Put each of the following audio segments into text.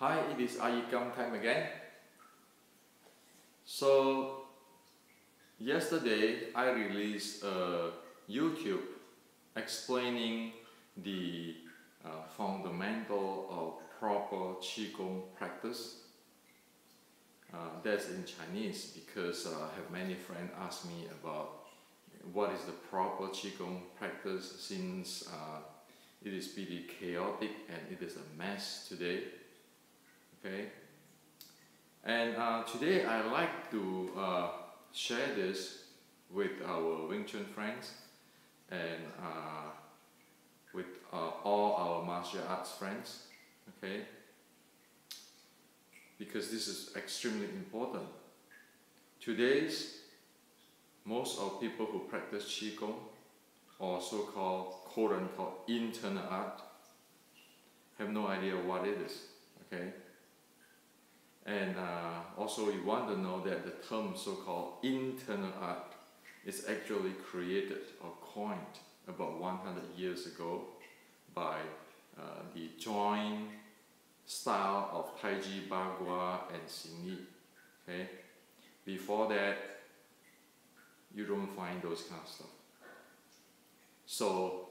Hi, it is iYikKam time again. So, yesterday I released a YouTube explaining the fundamental of proper Qigong practice. That's in Chinese because I have many friends ask me about what is the proper Qigong practice since it is pretty chaotic and it is a mess today. Okay, and today I like to share this with our Wing Chun friends and with all our martial arts friends. Okay, because this is extremely important. Today's most of people who practice Qigong or so-called quote-unquote internal art have no idea what it is. Okay. And also you want to know that the term so-called internal art is actually created or coined about 100 years ago by the joint style of Tai Chi, Bagua and Xing Yi. Okay? Before that, you don't find those kind of stuff. So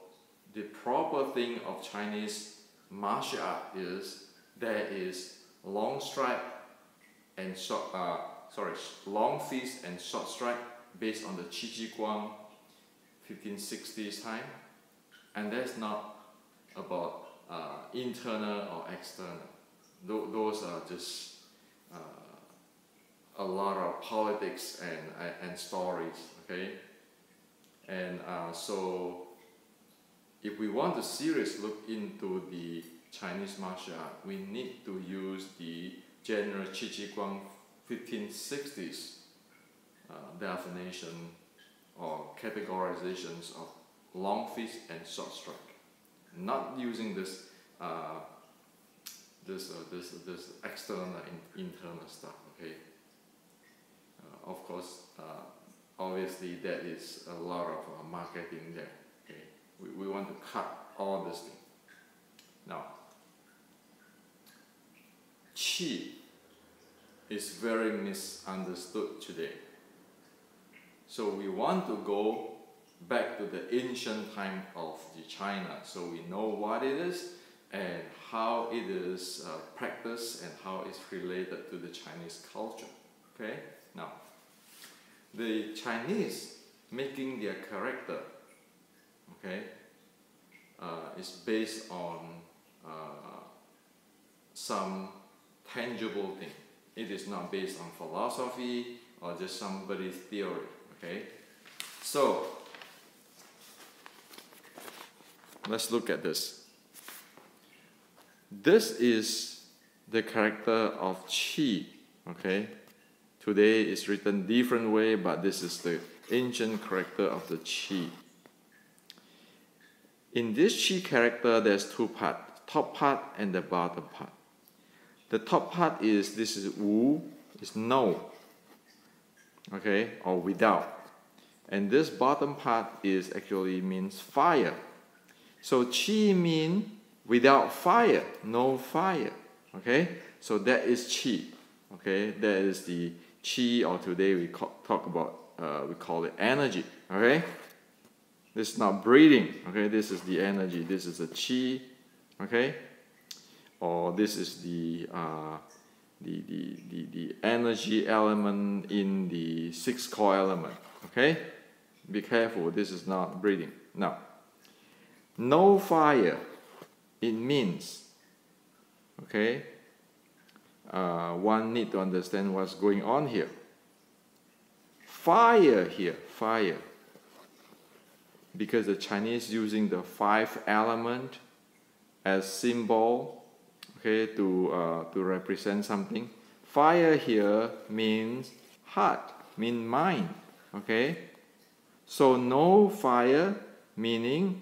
the proper thing of Chinese martial art is there is long strike and short, long fist and short strike based on the Qi Guang 1560s time, and that's not about internal or external. Those are just a lot of politics and stories. Okay, and so if we want to seriously look into the Chinese martial art, we need to use the general Qi Guang 1560s definition or categorizations of long fist and short strike. Not using this external and internal stuff. Okay. Of course, obviously there is a lot of marketing there. Okay. We want to cut all this thing. Now, Qi is very misunderstood today. So we want to go back to the ancient time of the China, so we know what it is and how it is practiced and how it's related to the Chinese culture. Okay? Now, the Chinese making their character, okay, is based on some tangible thing. It is not based on philosophy or just somebody's theory. Okay, so let's look at this. This is the character of Qi. Okay, today it's written different way, but this is the ancient character of the Qi. In this Qi character, there's two parts: top part and the bottom part. The top part is, this is Wu, is no, okay, or without. And this bottom part is actually means fire. So Qi means without fire, no fire, okay? So that is Qi, okay? That is the Qi, or today we talk about, we call it energy, okay? This is not breathing, okay? This is the energy, this is the Qi, okay? Or this is the energy element in the sixth core element. Okay, be careful. This is not breathing. Now, no fire. It means, okay. One need to understand what's going on here. Fire here, fire. Because the Chinese using the 5 element as symbol. Okay, to represent something. Fire here means heart, means mind. Okay, so no fire meaning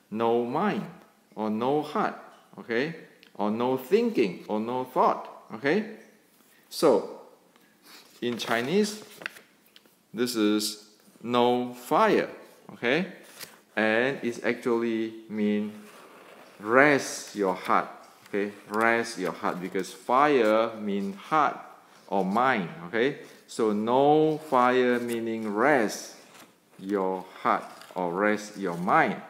no mind or no heart. Okay, or no thinking or no thought. Okay, so in Chinese, this is no fire. Okay, and it actually means rest your heart. Okay, rest your heart, because fire means heart or mind. Okay, so no fire meaning rest your heart or rest your mind.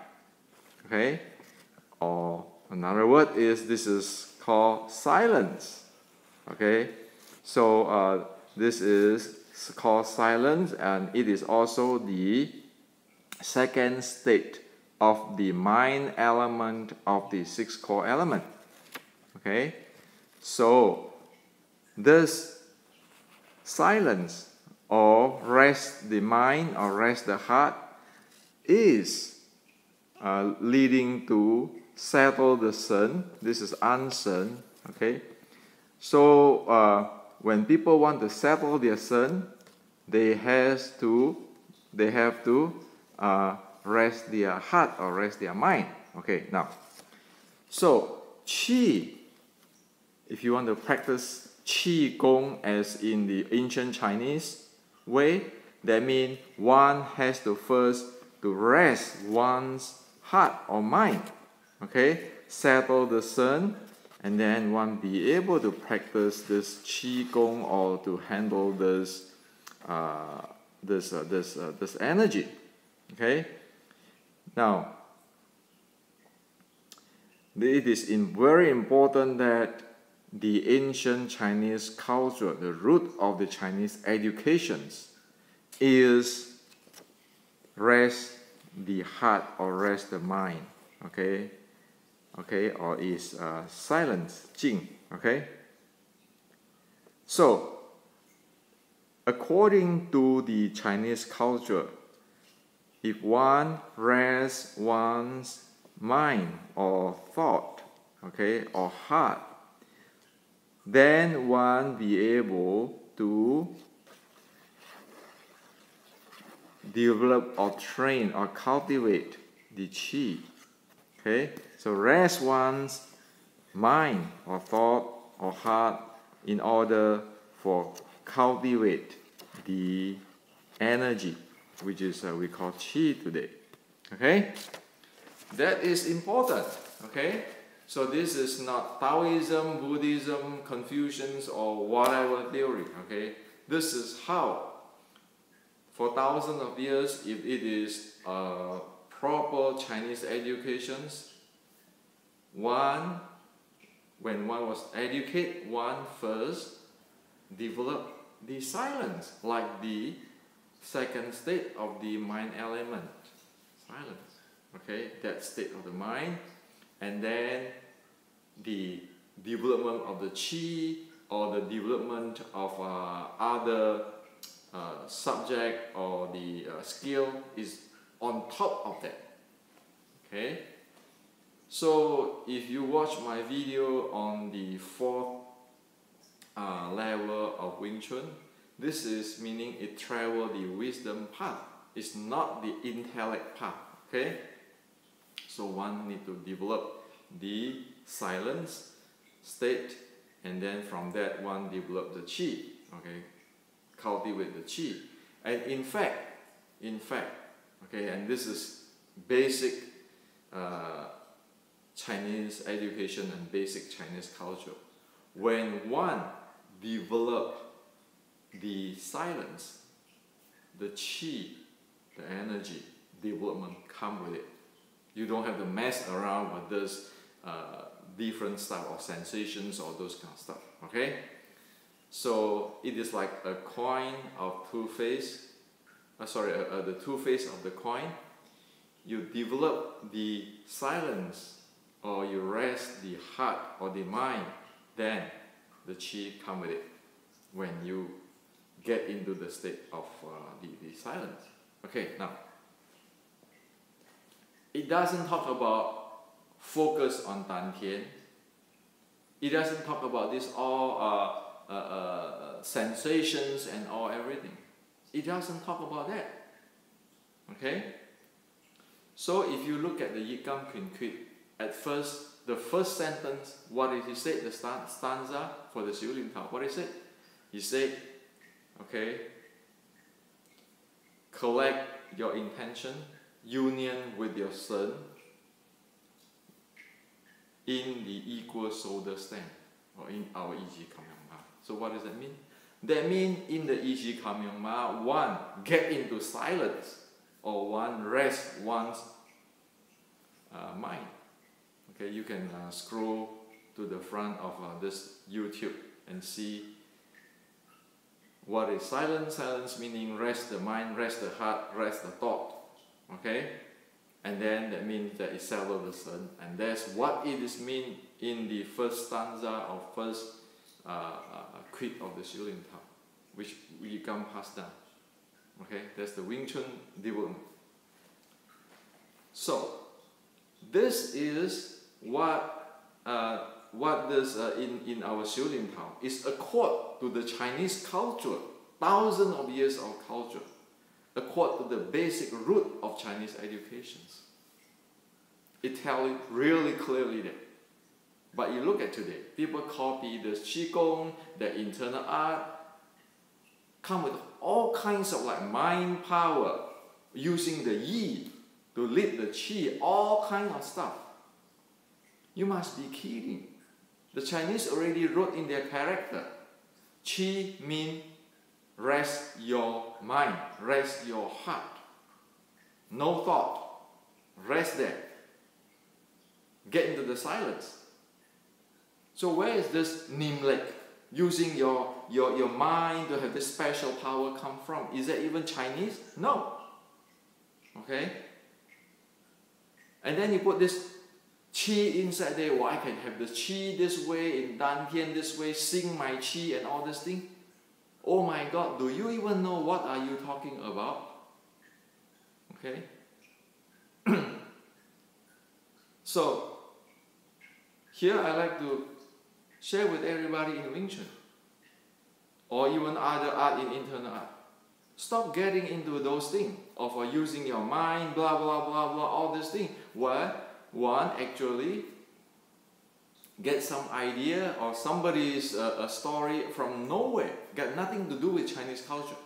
Okay, or another word is, this is called silence. Okay, so this is called silence, and it is also the second state of the mind element of the six core element. Okay, so this silence or rest the mind or rest the heart is leading to settle the sun. This is unsun. Okay, so when people want to settle their sun, they have to rest their heart or rest their mind. Okay, now, so qi, if you want to practice qi gong as in the ancient Chinese way, that means one has to first to rest one's heart or mind. Okay, settle the sun, and then one be able to practice this qi gong or to handle this this energy. Okay, now it is very important that the ancient Chinese culture, the root of the Chinese educations, is rest the heart or rest the mind. Okay, or is silence, jing. Okay, so according to the Chinese culture, if one rests one's mind or thought, okay, or heart, then one be able to develop or train or cultivate the qi. Okay, so rest one's mind or thought or heart in order for cultivate the energy, which is we call qi today. Okay, that is important. Okay, so this is not Taoism, Buddhism, Confucians, or whatever theory. Okay, this is how, for thousands of years, if it is proper Chinese educations, when one was educated, one first developed the silence, like the second state of the mind element, silence. Okay, that state of the mind, and then the development of the qi or the development of other subject or the skill is on top of that. Okay, so if you watch my video on the fourth level of Wing Chun, this is meaning it travel the wisdom path. It's not the intellect path. Okay, so one need to develop the silence state, and then from that one develop the qi. Okay, cultivate the qi. And in fact, okay, and this is basic Chinese education and basic Chinese culture. When one develop the silence, the qi, the energy development come with it. You don't have to mess around with this different style of sensations or those kind of stuff. Okay, so it is like a coin of two face. The two face of the coin. You develop the silence or you rest the heart or the mind, then the qi come with it when you get into the state of the silence. Okay, now it doesn't talk about focus on dantian. It doesn't talk about this all sensations and all everything. It doesn't talk about that. Okay, so if you look at the iYikKam Quint, at first, the first sentence, what did he say? The stanza for the Xiulin Tao. What did he say? He said, okay, collect your intention, union with your son, in the equal shoulder stand, or in our iYikKam. So what does that mean? That means in the iYikKam, one get into silence, or one rest one's mind. Okay, you can scroll to the front of this YouTube and see what is silence. Silence meaning rest the mind, rest the heart, rest the thought. Okay, and then that means that it's settled the sun, and that's what it is mean in the first stanza or first creed of the Shilin Tao, which iYikKam passed down. Okay, that's the Wing Chun development. So this is what this in our Shilin Tao is accord to the Chinese culture, thousands of years of culture, accord to the basic root of Chinese educations. It tells it really clearly there. But you look at today, people copy the Qigong, the internal art, come with all kinds of like mind power, using the Yi to lead the Qi, all kinds of stuff. You must be kidding. The Chinese already wrote in their character, Qi means rest your mind, rest your heart. No thought, rest there. Get into the silence. So where is this Nimlek, using your mind to have this special power come from? Is that even Chinese? No. Okay? And then you put this Qi inside there. Well, I can have the Qi this way, in Dantian this way, sing my Qi and all this thing. Oh my God, do you even know what are you talking about? Okay? So, here I like to share with everybody in Wing Chun, or even other art in internal art. Stop getting into those things of using your mind, blah, blah, blah, blah, all these things, where one actually get some idea or somebody's a story from nowhere, got nothing to do with Chinese culture.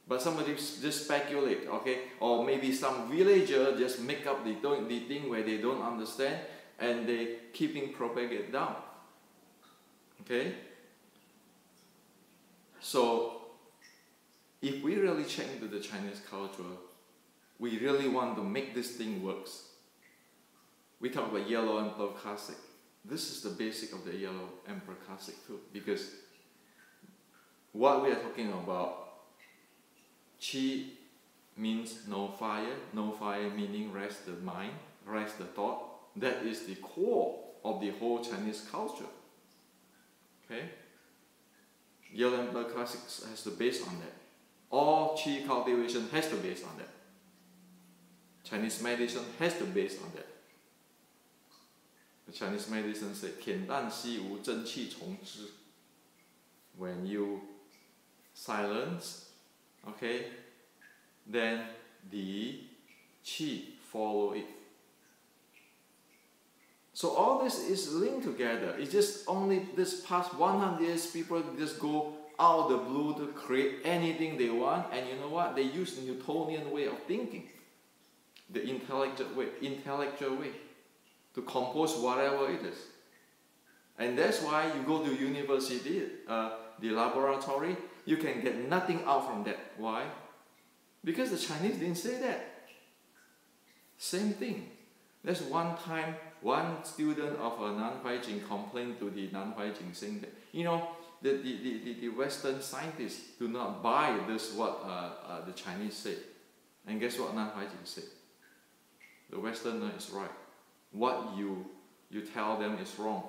But somebody just speculate, okay? Or maybe some villager just make up the thing where they don't understand and they keeping propagate down. Okay? So, if we really check into the Chinese culture, we really want to make this thing works. We talk about Yellow Emperor Classic. This is the basic of the Yellow Emperor Classic too, because what we are talking about, Qi means no fire meaning rest the mind, rest the thought. That is the core of the whole Chinese culture. Okay? Yellow Emperor Classic has to base on that. All Qi cultivation has to base on that. Chinese medicine has to base on that. The Chinese medicine says, 恬淡兮无真气从之. When you silence, okay, then the Qi follow it. So all this is linked together. It's just only this past 100 years, people just go out of the blue to create anything they want, and you know what? They use the Newtonian way of thinking, the intellectual way, to compose whatever it is. And that's why you go to university, the laboratory, you can get nothing out from that. Why? Because the Chinese didn't say that. Same thing. There's one time, one student of Nanhai Jing complained to the Nanhai Jing saying that, you know, the Western scientists do not buy this what the Chinese say. And guess what Nanhai Jing said? The Westerner is right. What you tell them is wrong.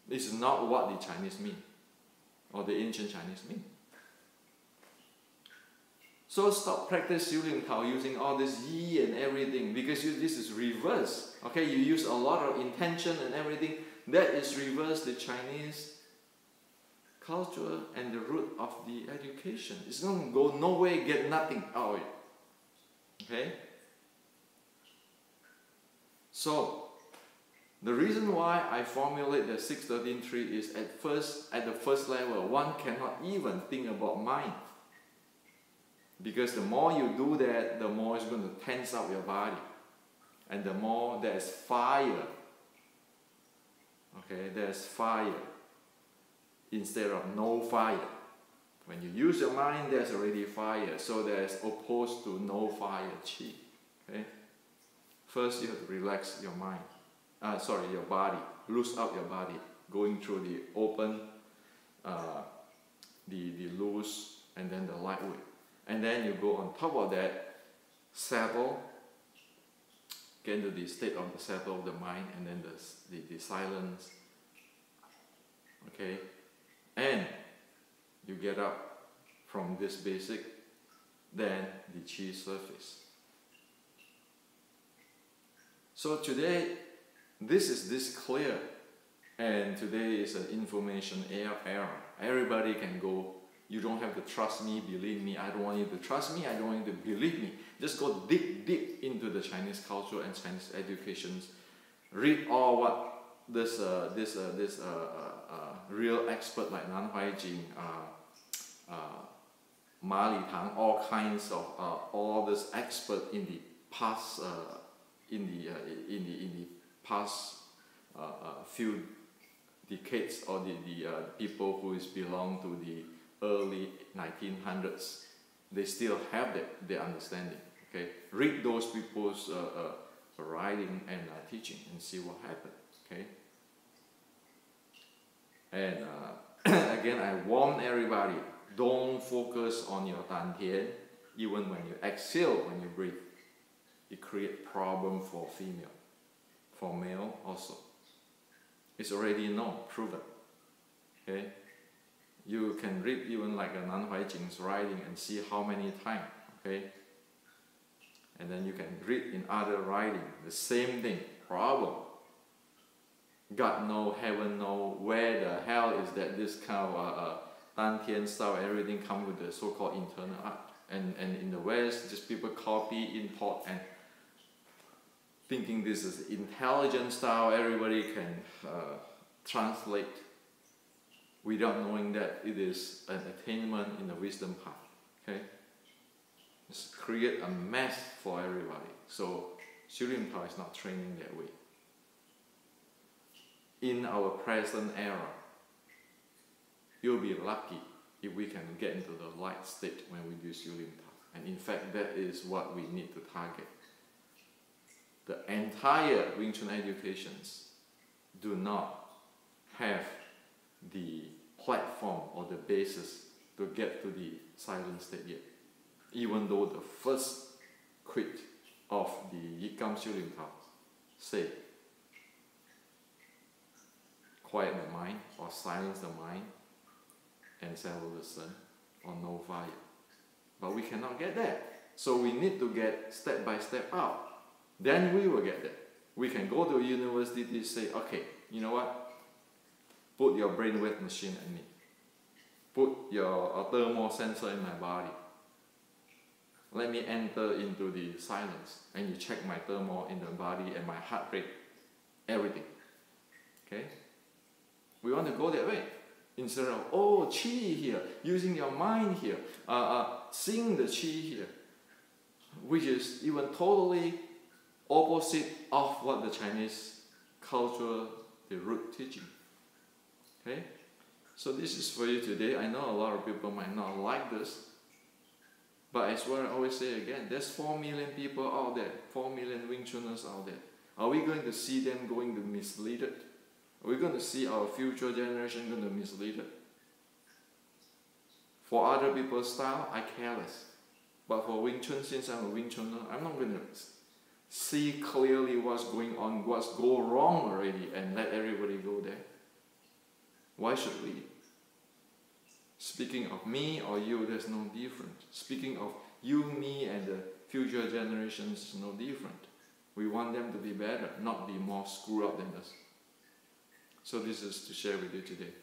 It's not what the Chinese mean, or the ancient Chinese mean. So stop practice Shilin Tao using all this Yi and everything, because this is reverse. Okay, you use a lot of intention and everything. That is reverse the Chinese culture and the root of the education. It's going to go nowhere, get nothing out of it. Okay? So, the reason why I formulate the 613.3 is at the first level, one cannot even think about mind. Because the more you do that, the more it's going to tense up your body. And the more there's fire Okay, there's fire instead of no fire. When you use your mind, there's already fire. So there's opposed to no fire qi. Okay? First, you have to relax your mind. Your body. Loose out your body. Going through the open, the loose, and then the lightweight. And then you go on top of that, settle, get into the state of the settle of the mind, and then the silence. Okay? And you get up from this basic, then the qi surface. So today, this is this clear, and today is an information era. Everybody can go. You don't have to trust me, believe me. I don't want you to trust me. I don't want you to believe me. Just go deep into the Chinese culture and Chinese educations. Read all what this real expert like Nan Huaijing, Ma Li Tang, all kinds of all this expert in the past past few decades, or the people who belong to the early 1900s, they still have their understanding. Okay, read those people's writing and teaching and see what happened. Okay, and again, I warn everybody: don't focus on your dantian. Even when you exhale, when you breathe, it creates problem for female, for male also. It's already known, proven. Okay. You can read even like a Nan Huaijing's writing and see how many times, okay? And then you can read in other writing, the same thing, problem. God know, heaven know, where the hell is that this kind of dantian style, everything comes with the so-called internal art. And in the West, just people copy, import, and thinking this is intelligent style, everybody can translate, without knowing that it is an attainment in the wisdom path. Okay? It's create a mess for everybody. So Xulin Tao is not training that way. In our present era, you'll be lucky if we can get into the light state when we do Xulin Tao. And in fact, that is what we need to target. The entire Wing Chun educations do not have the platform or the basis to get to the silent state yet. Even though the first quit of the iYikKam Xulin Tao say, quiet the mind or silence the mind and settle the sun or no fire. But we cannot get there. So we need to get step by step out. Then we will get there. We can go to a university to say, okay, you know what? Put your brainwave machine at me. Put your thermal sensor in my body. Let me enter into the silence. And you check my thermal in the body and my heart rate. Everything. Okay? We want to go that way. Instead of, oh, qi here, using your mind here, seeing the qi here. Which is even totally opposite of what the Chinese culture, the root teaching. Okay? So this is for you today. I know a lot of people might not like this, but as what I always say again, there's 4 million people out there, 4 million Wing Chuners out there. Are we going to see them going to mislead it? Are we going to see our future generation going to mislead it? For other people's style, I care less. But for Wing Chun, since I'm a Wing Chuner, I'm not going to see clearly what's going on, what's go wrong already, and let everybody go there. Why should we? Speaking of me or you, there's no difference. Speaking of you, me, and the future generations, no different. We want them to be better, not be more screwed up than us. So this is to share with you today.